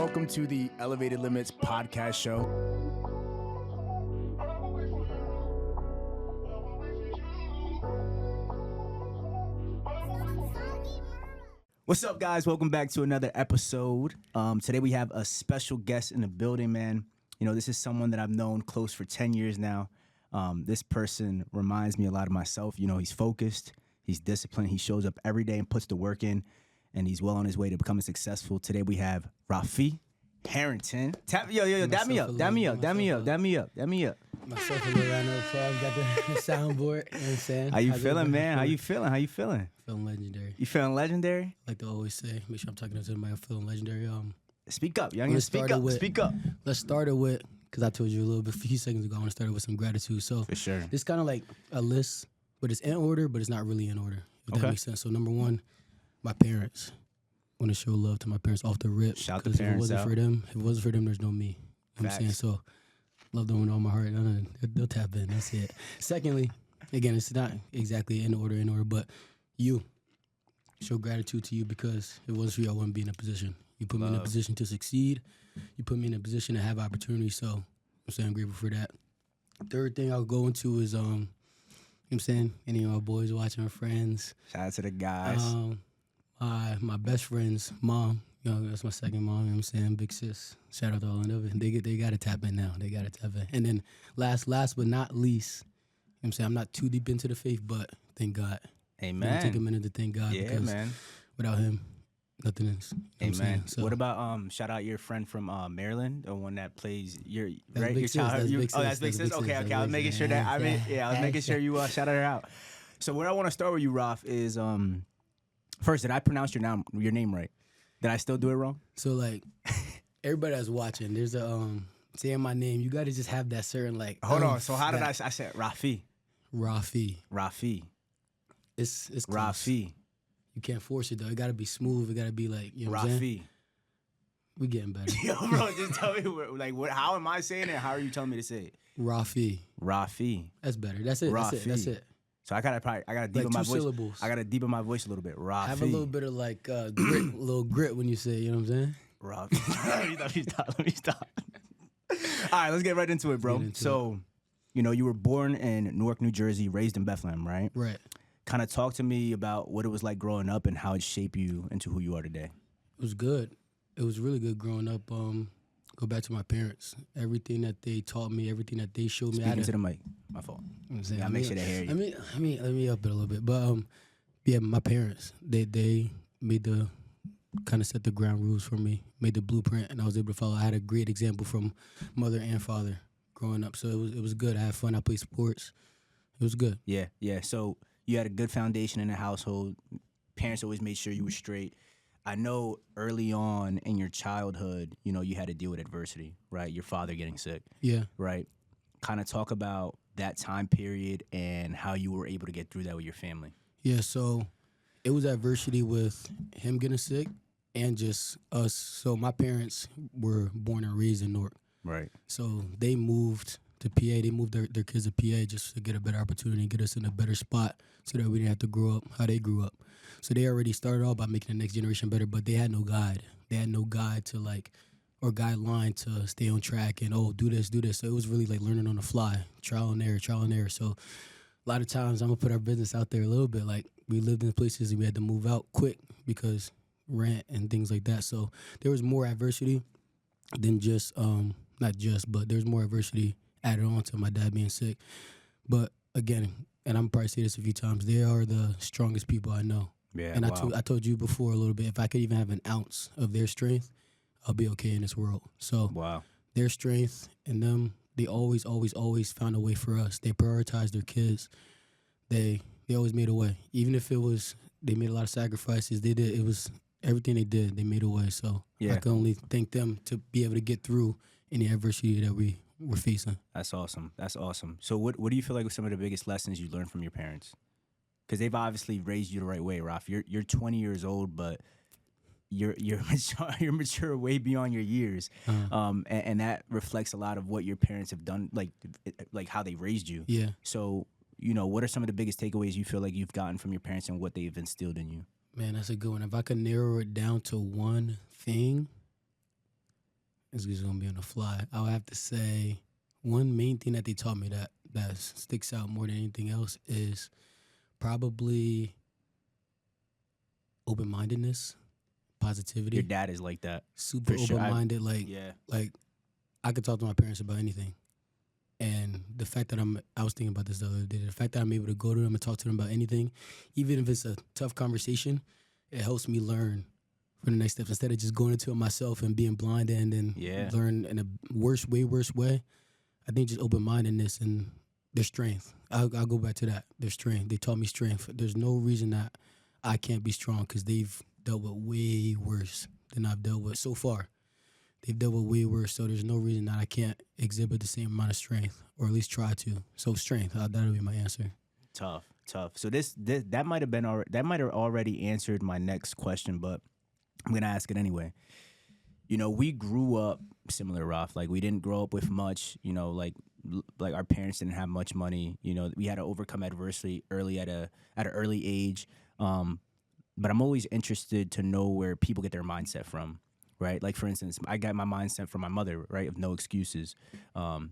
welcome to the Elevated Limits podcast show. What's up, guys? Welcome back to another episode. Today we have a special guest in the building, man. You know, this is someone that I've known close for 10 years now. This person reminds me a lot of myself. You know, he's focused, he's disciplined, he shows up every day and puts the work in, and he's well on his way to becoming successful. Today we have Rafi Harrington. Yo, dab me up. Myself a little round of applause. Got the soundboard. You know what I'm saying? How you feeling, man? How you feeling? Feeling legendary. You feeling legendary? I like to always say, make sure I'm talking to somebody. I'm feeling legendary. Speak up, young. Speak up. Let's start it with, because I told you a few seconds ago, I want to start it with some gratitude. So for sure, this kind of like a list, but it's in order, but it's not really in order. If that makes sense. So number one, my parents. I want to show love to my parents off the rip. Shout the parents out. If it wasn't for them, there's no me. You know what I'm saying? So love them with all my heart. They'll tap in. That's it. Secondly, again, it's not exactly in order, but you. Show gratitude to you, because if it wasn't for you, I wouldn't be in a position. You put me in a position to succeed. You put me in a position to have opportunity. So I'm saying I'm grateful for that. Third thing I'll go into is, you know what I'm saying, any of my boys watching, my friends. Shout out to the guys. My best friend's mom, you know, that's my second mom, you know what I'm saying, big sis. Shout out to all of them. They got to tap in now. And then last but not least, you know what I'm saying, I'm not too deep into the faith, but thank God. Amen. Take a minute to thank God. Yeah, because man. Without him, nothing is. Amen. So, what about shout out your friend from Maryland, the one that plays your That's childhood? Big Sis. That's Big Sis. Okay. I was making sure that I was making sure you shouted her out. So what I want to start with you, Raf, is first, did I pronounce your name right? Did I still do it wrong? So like everybody that's watching, there's a saying my name. You got to just have that certain like. Hold on. So how did I said Rafi? Rafi. It's close. Rafi. You can't force it though. It got to be smooth. It got to be like, you know what I'm Rafi. saying? We getting better. Yo, bro, just tell me how am I saying it? How are you telling me to say it? Rafi. That's better. That's it. Rafi. That's it. So I gotta deepen like my two voice. syllables. I gotta deepen my voice a little bit. Rafi. Have a little bit of like grit when you say it, you know what I'm saying? Rafi. Let me stop. All right, let's get right into it, bro. You know, you were born in Newark, New Jersey, raised in Bethlehem, right? Right. Kind of talk to me about what it was like growing up and how it shaped you into who you are today. It was good. It was really good growing up. Go back to my parents. Everything that they taught me, everything that they showed me. Speaking to the mic. My fault. I make sure they hear you. Let me up it a little bit. But yeah, my parents, they made the kind of set the ground rules for me, made the blueprint, and I was able to follow. I had a great example from mother and father growing up. So it was good. I had fun. I played sports. It was good. Yeah. So you had a good foundation in the household. Parents always made sure you were straight. I know early on in your childhood, you know, you had to deal with adversity, right? Your father getting sick. Yeah. Right? Kind of talk about that time period and how you were able to get through that with your family. Yeah, so it was adversity with him getting sick and just us. So my parents were born and raised in Newark. Right. So they moved to PA. They moved their kids to PA just to get a better opportunity, get us in a better spot so that we didn't have to grow up how they grew up. So they already started off by making the next generation better, but they had no guide. They had no guide to or guideline to stay on track and, do this. So it was really like learning on the fly, trial and error. So a lot of times I'm going to put our business out there a little bit. Like we lived in places and we had to move out quick because rent and things like that. So there was more adversity than just, not just, but there's more adversity added on to my dad being sick. But again, and I'm probably say this a few times, they are the strongest people I know. Yeah, and I told you before a little bit, if I could even have an ounce of their strength, I'll be okay in this world. So their strength and them, they always found a way for us. They prioritized their kids. They always made a way. Even if it was, they made a lot of sacrifices. They did, it was everything they did, they made a way. So I can only thank them to be able to get through any adversity that we're facing. That's awesome. So what do you feel like were some of the biggest lessons you learned from your parents? Because they've obviously raised you the right way, Raf. You're 20 years old, but you're mature way beyond your years, and that reflects a lot of what your parents have done, like how they raised you. Yeah. So you know, what are some of the biggest takeaways you feel like you've gotten from your parents and what they've instilled in you? Man, that's a good one. If I could narrow it down to one thing, It's just gonna be on the fly. I would have to say one main thing that they taught me that sticks out more than anything else is probably open-mindedness, positivity. Your dad is like that. Super for sure. open-minded. Yeah. Like I could talk to my parents about anything. And the fact that I was thinking about this the other day, the fact that I'm able to go to them and talk to them about anything, even if it's a tough conversation, it helps me learn for the next steps instead of just going into it myself and being blind and then learn in a worse way. I think just open-mindedness and their strength. I'll go back to that. Their strength. They taught me strength. There's no reason that I can't be strong because they've dealt with way worse than I've dealt with so far. They've dealt with way worse, so there's no reason that I can't exhibit the same amount of strength, or at least try to. So strength, that'll be my answer. Tough. So that might have already answered my next question, but I'm gonna ask it anyway. You know, we grew up similar, Raf. Like we didn't grow up with much. You know, like our parents didn't have much money. You know, we had to overcome adversity early at an early age. But I'm always interested to know where people get their mindset from. Right, like for instance, I got my mindset from my mother, right, of no excuses,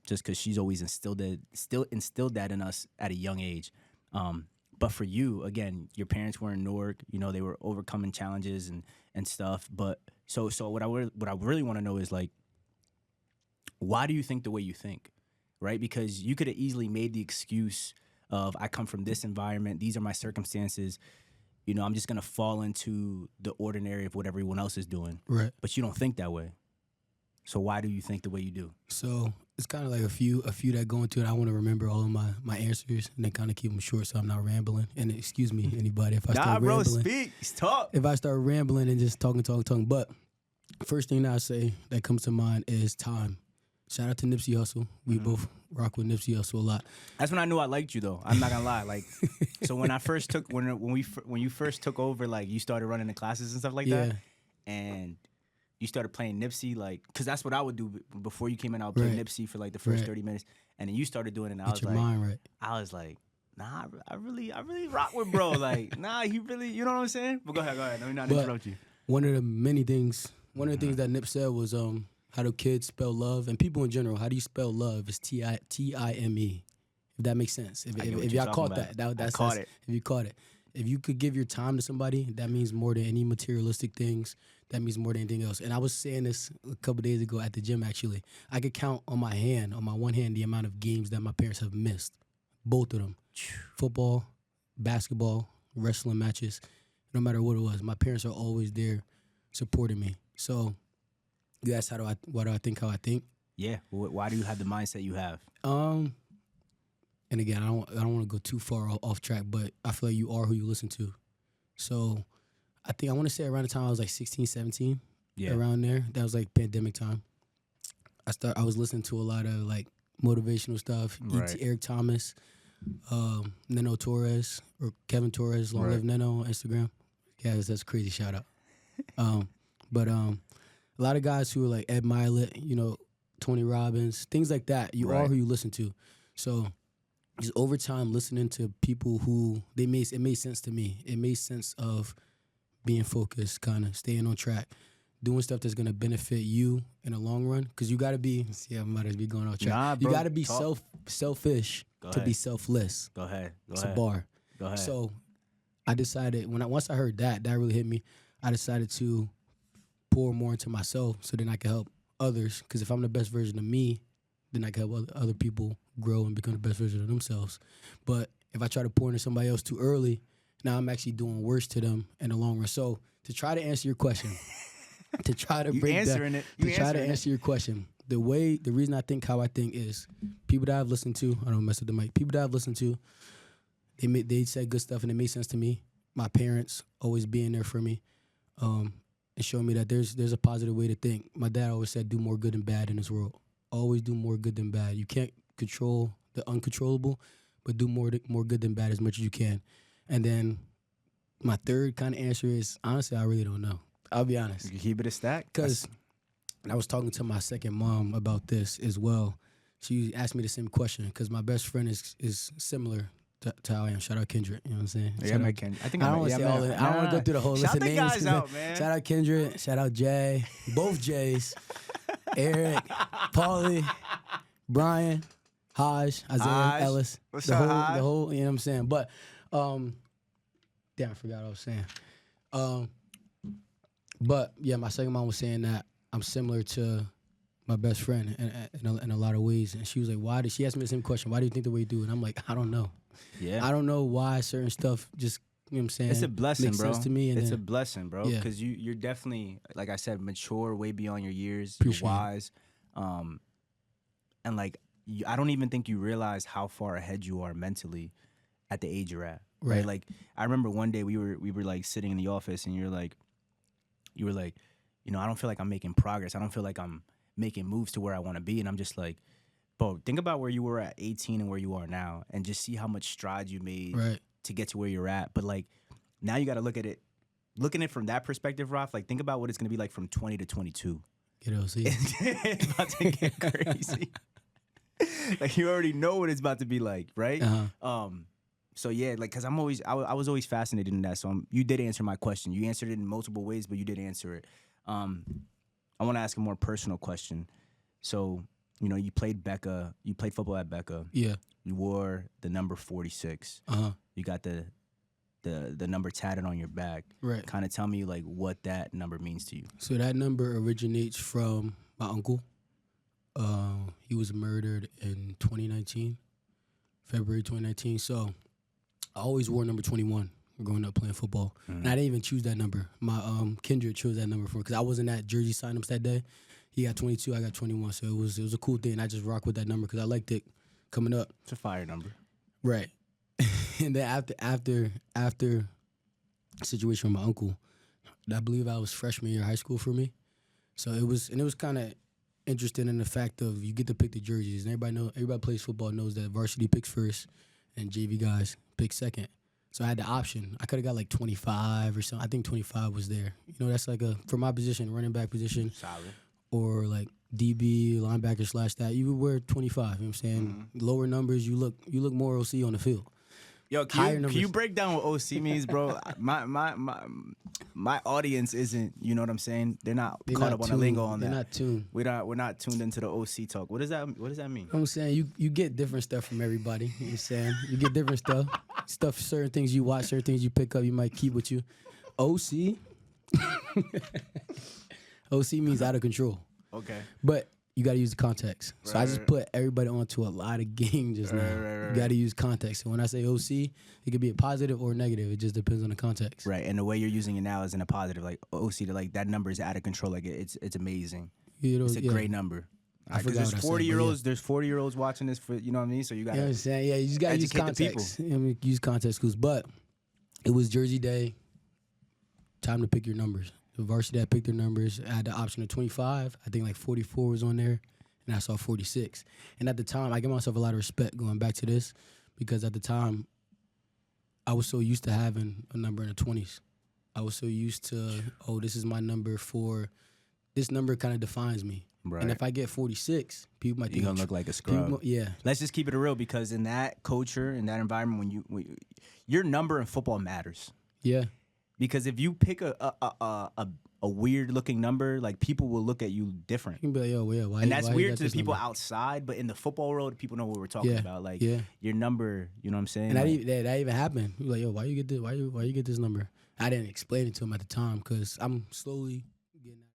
just because she's always instilled that in us at a young age. But for you, again, your parents were in Newark, you know, they were overcoming challenges and stuff. But so what I really want to know is like, why do you think the way you think, right? Because you could have easily made the excuse of I come from this environment, these are my circumstances. You know, I'm just going to fall into the ordinary of what everyone else is doing. Right. But you don't think that way. So why do you think the way you do? So it's kind of like a few that go into it. I want to remember all of my answers and then kind of keep them short so I'm not rambling. And excuse me, anybody, if I start rambling. Speak. Talk. If I start rambling and just talking. But first thing that I say that comes to mind is time. Shout out to Nipsey Hussle. We both rock with Nipsey Hussle a lot. That's when I knew I liked you, though. I'm not gonna lie. Like, so when I first took when you first took over, like you started running the classes and stuff like that, and you started playing Nipsey, like, cause that's what I would do before you came in. I would play Nipsey for like the first 30 minutes, and then you started doing it. And I was your like, mind right. I was like, nah, I really rock with bro. Like, nah, he really, you know what I'm saying? But go ahead. Let me not interrupt you. One of the things that Nip said was how do kids spell love, and people in general, how do you spell love? It's Time. If that makes sense. If y'all caught that, that's caught it. If you caught it. If you could give your time to somebody, that means more than any materialistic things. That means more than anything else. And I was saying this a couple days ago at the gym, actually. I could count on my one hand, the amount of games that my parents have missed. Both of them. Football, basketball, wrestling matches, no matter what it was. My parents are always there supporting me. So you asked why do I think how I think? Yeah. Why do you have the mindset you have? And again, I don't want to go too far off track, but I feel like you are who you listen to. So I think I want to say around the time I was like 16, 17, around there. That was like pandemic time. I was listening to a lot of like motivational stuff. Right. Eric Thomas, Neno Torres, or Kevin Torres, Long Live Neno on Instagram. Yeah, that's a crazy shout out. But a lot of guys who are like Ed Milet, you know, Tony Robbins, things like that. You are who you listen to. So just over time listening to people who it made sense to me. It made sense of being focused, kind of staying on track, doing stuff that's gonna benefit you in the long run. Cause you gotta be, I might as be going off track. Nah, bro, you gotta be selfish to be selfless. Go ahead. It's a bar. Go ahead. So I decided once I heard that really hit me. I decided to pour more into myself so then I can help others. Cause if I'm the best version of me, then I can help other people grow and become the best version of themselves. But if I try to pour into somebody else too early, now I'm actually doing worse to them in the long run. So to try to answer your question, to try to answer your question, the reason I think how I think is people that I've listened to, I don't mess with the mic, people that I've listened to, they said good stuff and it made sense to me. My parents always being there for me, and showing me that there's a positive way to think. My dad always said do more good than bad in this world. Always do more good than bad. You can't control the uncontrollable, but do more good than bad as much as you can. And then my third kind of answer is, honestly, I really don't know. I'll be honest. You can keep it a stack? Because I was talking to my second mom about this as well. She asked me the same question because my best friend is similar to how I am. Shout out Kendrick, you know what I'm saying? Yeah, I think I don't want to say all of it. I don't want to go through the whole list of names. Shout the guys out, man. Shout out Kendrick. Shout out Jay. Both Jays. Eric, Paulie, Brian, Haj, Isaiah, Haj. Ellis. What's the up, whole, Haj? The whole, you know what I'm saying? But, damn, I forgot what I was saying. But, yeah, my second mom was saying that I'm similar to my best friend in a lot of ways. And she was like, she asked me the same question, why do you think the way you do? And I'm like, I don't know. Yeah. I don't know why certain stuff just, you know what I'm saying? It's a blessing, makes bro. sense to me. And it's then, a blessing, bro. Yeah. Because you're definitely, like I said, mature, way beyond your years. Appreciate You're wise. And like, I don't even think you realize how far ahead you are mentally at the age you're at. Right. Right. Like, I remember one day we were like sitting in the office, and you were like, you know, I don't feel like I'm making progress. I don't feel like I'm making moves to where I want to be. And I'm just like, bro, think about where you were at 18 and where you are now, and just see how much strides you made right. to get to where you're at. But like, now you got to looking at it from that perspective, Raf. Like, think about what it's gonna be like from 20 to 22. Get OC. It's about to get crazy. Like, you already know what it's about to be like, right? Uh-huh. So yeah, like, cause I was always fascinated in that. So you did answer my question. You answered it in multiple ways, but you did answer it. I want to ask a more personal question. So, you know, you played football at Becca. Yeah. You wore the number 46. Uh-huh. You got the number tatted on your back. Right. Kind of tell me like what that number means to you. So that number originates from my uncle. He was murdered in 2019, February 2019. So I always wore number 21 growing up playing football. Mm-hmm. And I didn't even choose that number. My kindred chose that number for me because I wasn't at jersey signups that day. He got 22, I got 21. So it was a cool thing. I just rock with that number because I liked it coming up. It's a fire number. Right. And then after the situation with my uncle, I believe I was freshman year of high school for me. So it was kind of interesting in the fact of you get to pick the jerseys, and everybody plays football knows that varsity picks first and JV guys pick second. So I had the option. I could have got like 25 or something. I think 25 was there. You know, that's like for my position, running back position. Solid. Or like DB, linebacker / that. You would wear 25, you know what I'm saying? Mm-hmm. Lower numbers, you look more OC on the field. Yo, can you break down what OC means, bro? My audience isn't, you know what I'm saying? They're not caught up on the lingo on that. They're not tuned. We're not tuned into the OC talk. What does that mean? You know what I'm saying? You get different stuff from everybody. You know what I'm saying? You get different stuff, certain things you watch, certain things you pick up, you might keep with you. OC OC means out of control. Okay. But you got to use the context. So Right, I just put everybody onto a lot of game just now. Right. You got to use context. So when I say OC, it could be a positive or a negative. It just depends on the context. Right, and the way you're using it now is in a positive. Like OC, like that number is out of control. Like it's amazing. It's a great number. I forgot there's what I 40-year-olds. said, There's 40-years watching this for, you know what I mean. So you got You know what I'm to saying? Yeah, you just got to use educate the context. I mean, use context clues. But it was Jersey Day. Time to pick your numbers. The varsity that picked their numbers. I had the option of 25. I think like 44 was on there. And I saw 46. And at the time, I give myself a lot of respect going back to this because at the time, I was so used to having a number in the 20s. I was so used to, this is my number this number kind of defines me. Right. And if I get 46, people might think you're gonna look like a scrub. Yeah. Let's just keep it real, because in that culture, in that environment, when your number in football matters. Yeah. Because if you pick a weird looking number, like people will look at you different. You can be like, yo, yeah, why? And that's why weird to the people number? outside, but in the football world, people know what we're talking about. Like your number, you know what I'm saying? And like, that even happened. You're like, yo, why you get this? Why you get this number? I didn't explain it to him at the time because I'm slowly